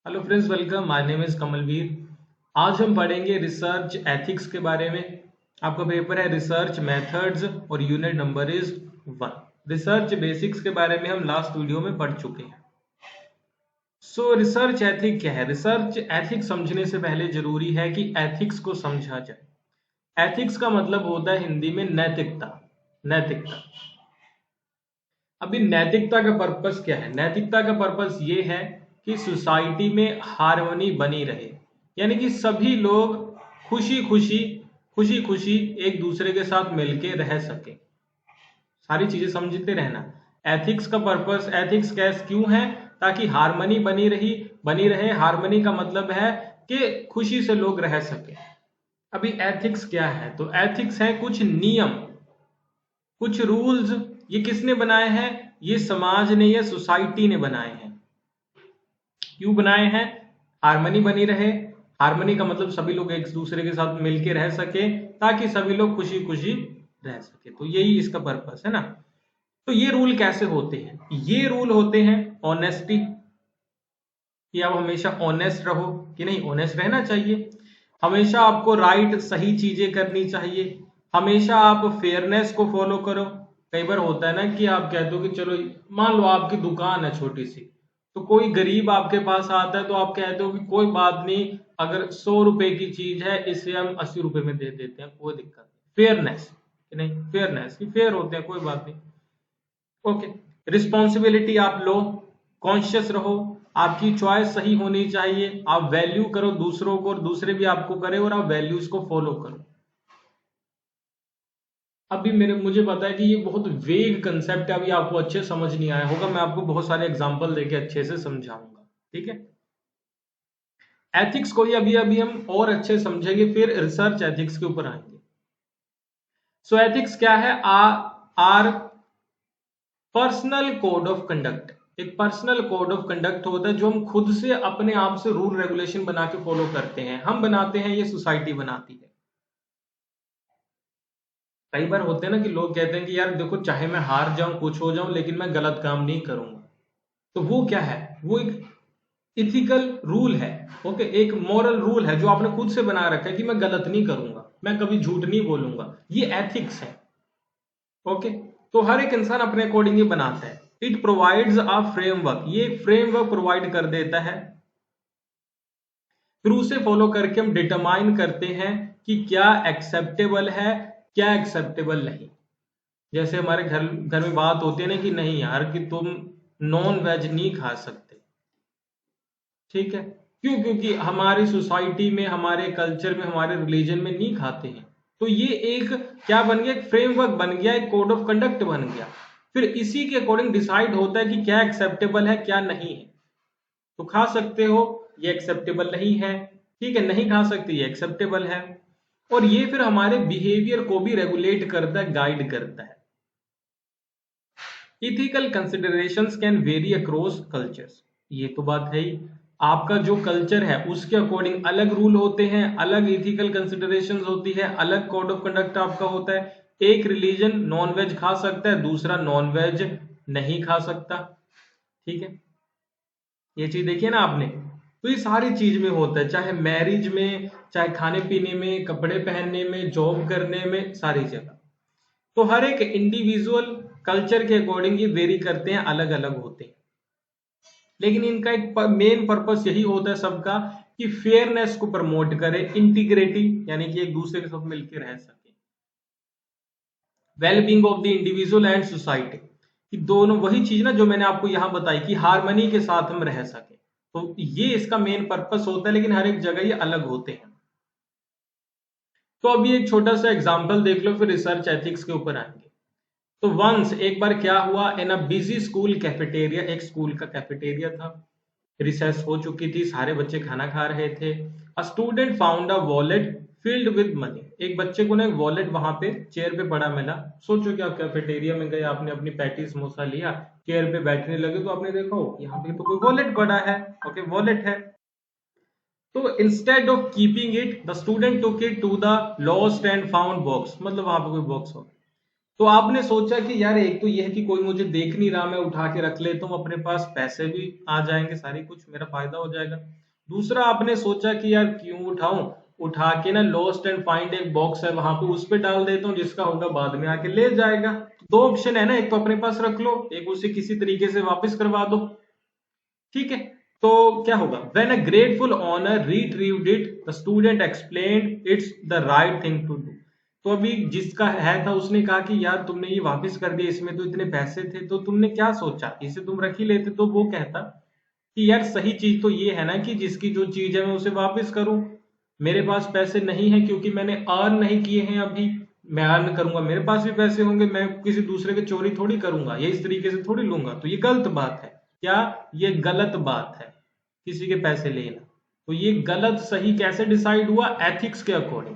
Hello friends, welcome. My name is Kamalveer. आज हम पढ़ेंगे रिसर्च एथिक्स के बारे में। आपका पेपर है रिसर्च मेथड्स और unit number is 1। Research basics के बारे में हम लास्ट वीडियो में पढ़ चुके हैं। रिसर्च एथिक क्या है? रिसर्च एथिक्स समझने से पहले जरूरी है कि एथिक्स को समझा जाए। एथिक्स का मतलब होता है हिंदी में नैतिकता। नैतिकता। अभी नैतिकता का पर्पस क्या है? नैतिकता का पर्पस ये है कि सोसाइटी में हार्मनी बनी रहे, यानी कि सभी लोग खुशी खुशी खुशी एक दूसरे के साथ मिलके रह सके। सारी चीजें समझते रहना। एथिक्स का पर्पस, एथिक्स कैस क्यों है? ताकि हार्मनी बनी रहे। हार्मनी का मतलब है कि खुशी से लोग रह सके। अभी एथिक्स क्या है? तो एथिक्स है कुछ नियम, कुछ रूल्स। ये किसने बनाए हैं? ये समाज ने या सोसाइटी ने बनाए हैं। क्यों बनाए हैं? हार्मनी बनी रहे। हार्मनी का मतलब सभी लोग एक दूसरे के साथ मिलके रह सके, ताकि सभी लोग खुशी खुशी रह सके। तो यही इसका पर्पस है ना। तो ये रूल कैसे होते हैं? ये रूल होते हैं ऑनेस्टी, कि आप हमेशा ऑनेस्ट रहो, कि नहीं ऑनेस्ट रहना चाहिए। हमेशा आपको राइट सही चीजें करनी चाहिए। हमेशा आप फेयरनेस को फॉलो करो। कई बार होता है ना कि आप कहते हो कि चलो, मान लो आपकी दुकान है छोटी सी, तो कोई गरीब आपके पास आता है तो आप कहते हो कि कोई बात नहीं, अगर 100 रुपए की चीज है इसे हम 80 रुपए में दे देते हैं, कोई दिक्कत नहीं। फेयरनेस, कि नहीं फेयरनेस की फेयर होते हैं, कोई बात नहीं। ओके। रिस्पॉन्सिबिलिटी आप लो, कॉन्शियस रहो। आपकी चॉइस सही होनी चाहिए। आप वैल्यू करो दूसरों को और दूसरे भी आपको करें, और आप वैल्यूज को फॉलो करो। अभी मुझे पता है कि ये बहुत वेग कंसेप्ट है, अभी आपको अच्छे समझ नहीं आया होगा। मैं आपको बहुत सारे एग्जांपल देके अच्छे से समझाऊंगा, ठीक है। एथिक्स को ही अभी अभी हम और अच्छे समझेंगे, फिर रिसर्च एथिक्स के ऊपर आएंगे। एथिक्स क्या है? Are personal code of conduct. एक पर्सनल कोड ऑफ कंडक्ट होता है जो हम खुद से अपने आप से रूल रेगुलेशन बना के फॉलो करते हैं। हम बनाते हैं, ये सोसाइटी बनाती है। कई बार होते हैं ना कि लोग कहते हैं कि यार देखो, चाहे मैं हार जाऊं, कुछ हो जाऊं, लेकिन मैं गलत काम नहीं करूंगा। तो वो क्या है? वो एक इथिकल रूल है। ओके, एक मॉरल रूल है जो आपने खुद से बना रखा है कि मैं गलत नहीं करूंगा, मैं कभी झूठ नहीं बोलूंगा। ये एथिक्स है। ओके। तो हर एक इंसान अपने अकॉर्डिंग ही बनाता है। It provides a framework. ये एक फ्रेमवर्क प्रोवाइड कर देता है, फिर उसे फॉलो करके हम डिटरमाइन करते हैं कि क्या एक्सेप्टेबल है, क्या एक्सेप्टेबल नहीं। जैसे हमारे घर घर में बात होती है ना कि नहीं यार, कि तुम नॉन वेज नहीं खा सकते, ठीक है। क्यों? क्योंकि हमारी सोसाइटी में, हमारे कल्चर में, हमारे रिलीजन में नहीं खाते हैं। तो ये एक क्या बन गया? एक फ्रेमवर्क बन गया, एक कोड ऑफ कंडक्ट बन गया। फिर इसी के अकॉर्डिंग डिसाइड होता है कि क्या एक्सेप्टेबल है, क्या नहीं है। तो खा सकते हो, ये एक्सेप्टेबल नहीं है। ठीक है, नहीं खा सकते, ये एक्सेप्टेबल है। और ये फिर हमारे बिहेवियर को भी रेगुलेट करता है, गाइड करता है। Ethical considerations can vary across cultures. ये तो बात है ही। आपका जो कल्चर है उसके अकॉर्डिंग अलग रूल होते हैं, अलग इथिकल कंसिडरेशंस होती है, अलग कोड ऑफ कंडक्ट आपका होता है। एक रिलीजन नॉन वेज खा सकता है, दूसरा नॉन वेज नहीं खा सकता, ठीक है। ये चीज देखिए ना आपने। तो ये सारी चीज में होता है, चाहे मैरिज में, चाहे खाने पीने में, कपड़े पहनने में, जॉब करने में, सारी जगह। तो हर एक इंडिविजुअल कल्चर के अकॉर्डिंग ये वेरी करते हैं, अलग अलग होते हैं। लेकिन इनका एक मेन पर्पस यही होता है सबका, कि फेयरनेस को प्रमोट करे, इंटीग्रिटी, यानी कि एक दूसरे के साथ मिलकर रह सके, wellbeing of the individual and society, कि दोनों वही चीज ना जो मैंने आपको यहां बताई, कि हार्मनी के साथ हम रह सके। तो ये इसका मेन पर्पस होता है, लेकिन हर एक जगह ये अलग होते हैं। तो अभी एक छोटा सा एग्जांपल देख लो, फिर रिसर्च एथिक्स के ऊपर आएंगे। तो वंस, एक बार क्या हुआ, इन अ बिजी स्कूल कैफेटेरिया। एक स्कूल का कैफेटेरिया था, रिसेस हो चुकी थी, सारे बच्चे खाना खा रहे थे। A student found a wallet filled with money. एक बच्चे को ना एक वॉलेट वहां पे चेयर पे पड़ा मिला। सोचो कि आप कैफेटेरिया में गए, आपने अपनी पैटी समोसा लिया, चेयर पे बैठने लगे, तो आपने देखा हो यहाँ पे तो कोई वॉलेट पड़ा है। ओके, वॉलेट है। तो instead of keeping it, the student took it to the lost and found box. मतलब वहां पे कोई बॉक्स हो। तो आपने सोचा कि यार एक तो ये है कि कोई मुझे देख नहीं रहा, मैं उठा के रख लेता हूँ, अपने पास पैसे भी आ जाएंगे सारी, कुछ मेरा फायदा हो जाएगा। दूसरा आपने सोचा कि यार क्यों उठाऊं, उठा के ना लॉस्ट एंड फाइंड एक बॉक्स है वहां पे, उस पे डाल देता हूँ, जिसका होगा बाद में आके ले जाएगा। दो ऑप्शन है ना, एक तो अपने पास रख लो, एक उसे किसी तरीके से वापस करवा दो। ठीक है, तो क्या होगा, when a grateful owner retrieved it the student explained it's the right thing to do. तो अभी जिसका है था उसने कहा कि यार तुमने ये वापस कर दिया, इसमें तो इतने पैसे थे, तो तुमने क्या सोचा, इसे तुम रख ही लेते। तो वो कहता कि यार सही चीज तो ये है ना कि जिसकी जो चीज है मैं उसे वापस करूं। मेरे पास पैसे नहीं है क्योंकि मैंने अर्न नहीं किए हैं अभी, मैं अर्न करूंगा मेरे पास भी पैसे होंगे, मैं किसी दूसरे के चोरी थोड़ी करूंगा, ये इस तरीके से थोड़ी लूंगा। तो ये गलत बात है। क्या, ये गलत बात है किसी के पैसे लेना। तो ये गलत सही कैसे डिसाइड हुआ, एथिक्स के according.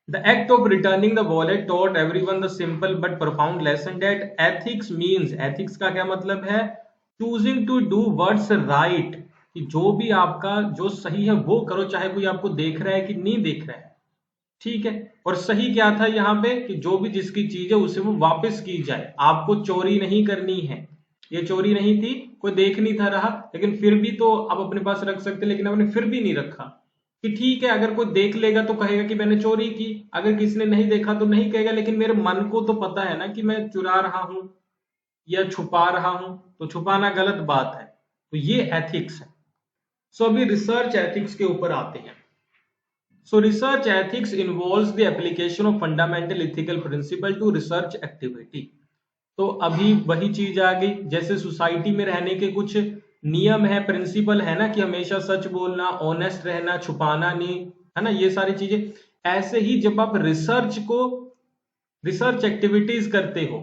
The act of returning the wallet taught everyone the simple but profound lesson that ethics means, ethics का क्या मतलब है, choosing to do what's right, कि जो भी आपका जो सही है वो करो, चाहे कोई आपको देख रहा है कि नहीं देख रहा है। ठीक है, और सही क्या था यहाँ पे कि जो भी जिसकी चीज है उसे वो वापस की जाए, आपको चोरी नहीं करनी है। ये चोरी नहीं थी, कोई देख नहीं था रहा, लेकिन फिर भी तो आप अपने पास रख सकते, लेकिन आपने फिर भी नहीं रखा। कि ठीक है, अगर कोई देख लेगा तो कहेगा कि मैंने चोरी की, अगर किसी ने नहीं देखा तो नहीं कहेगा, लेकिन मेरे मन को तो पता है ना कि मैं चुरा रहा हूं या छुपा रहा हूं, तो छुपाना गलत बात है। तो ये एथिक्स है। सो अभी रिसर्च एथिक्स के ऊपर आते हैं। So research ethics involves the application of fundamental ethical principle to research activity। तो अभी वही चीज आ गई, जैसे सोसाइटी में रहने के कुछ नियम है, प्रिंसिपल है ना, कि हमेशा सच बोलना, ऑनेस्ट रहना, छुपाना नहीं, है ना, ये सारी चीजें। ऐसे ही जब आप रिसर्च एक्टिविटीज करते हो,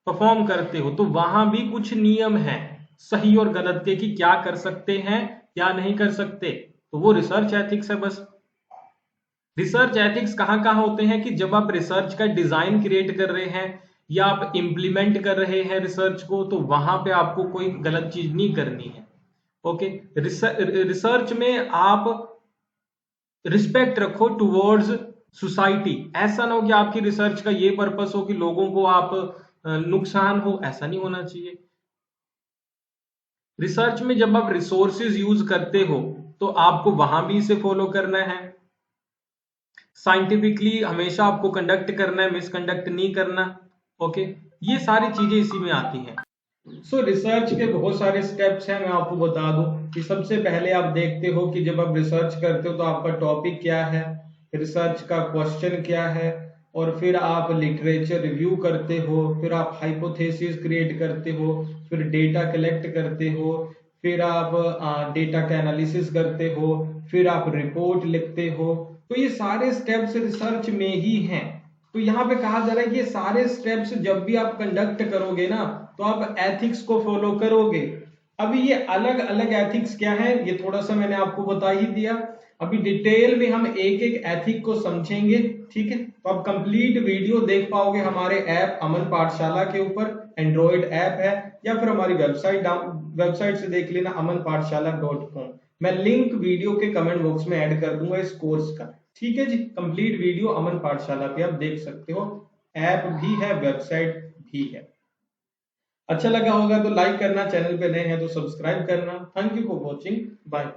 परफॉर्म करते हो, तो वहां भी कुछ नियम है सही और गलत के, कि क्या कर सकते हैं क्या नहीं कर सकते। तो वो रिसर्च एथिक्स है बस। रिसर्च एथिक्स कहाँ कहाँ होते हैं, कि जब आप रिसर्च का डिजाइन क्रिएट कर रहे हैं या आप इंप्लीमेंट कर रहे हैं रिसर्च को, तो वहां पे आपको कोई गलत चीज नहीं करनी है। ओके, रिसर्च में आप रिस्पेक्ट रखो टुवर्ड्स सोसाइटी। ऐसा ना हो कि आपकी रिसर्च का ये पर्पस हो कि लोगों को आप नुकसान हो, ऐसा नहीं होना चाहिए। रिसर्च में जब आप रिसोर्सेज यूज करते हो तो आपको वहां भी इसे फॉलो करना है। साइंटिफिकली हमेशा आपको कंडक्ट करना है, मिसकंडक्ट नहीं करना। ओके, ये सारी चीजें इसी में आती हैं। सो रिसर्च के बहुत सारे स्टेप्स हैं, मैं आपको बता दूं कि सबसे पहले आप देखते हो कि जब आप रिसर्च करते हो तो आपका टॉपिक क्या है, रिसर्च का क्वेश्चन क्या है, और फिर आप लिटरेचर रिव्यू करते हो, फिर आप हाइपोथेसिस क्रिएट करते हो, फिर डेटा कलेक्ट करते हो, फिर आप डेटा का एनालिसिस करते हो, फिर आप रिपोर्ट लिखते हो। तो ये सारे स्टेप्स रिसर्च में ही हैं। तो यहाँ पे कहा जा रहा है कि ये सारे स्टेप्स जब भी आप कंडक्ट करोगे ना, तो आप एथिक्स को फॉलो करोगे। अभी ये अलग अलग एथिक्स क्या है, ये थोड़ा सा मैंने आपको बता ही दिया। अभी डिटेल में हम एक एक एथिक को समझेंगे। ठीक है, तो आप कंप्लीट वीडियो देख पाओगे हमारे ऐप अमन पाठशाला के ऊपर, एंड्रॉइड ऐप है, या फिर हमारी वेबसाइट से देख लेना amanpathshala.com। मैं लिंक वीडियो के कमेंट बॉक्स में ऐड कर दूंगा इस कोर्स का। ठीक है जी, कंप्लीट वीडियो अमन पाठशाला पे आप देख सकते हो, ऐप भी है, वेबसाइट भी है। अच्छा लगा होगा तो लाइक करना, चैनल पे नए हैं तो सब्सक्राइब करना। Thank you for watching, bye.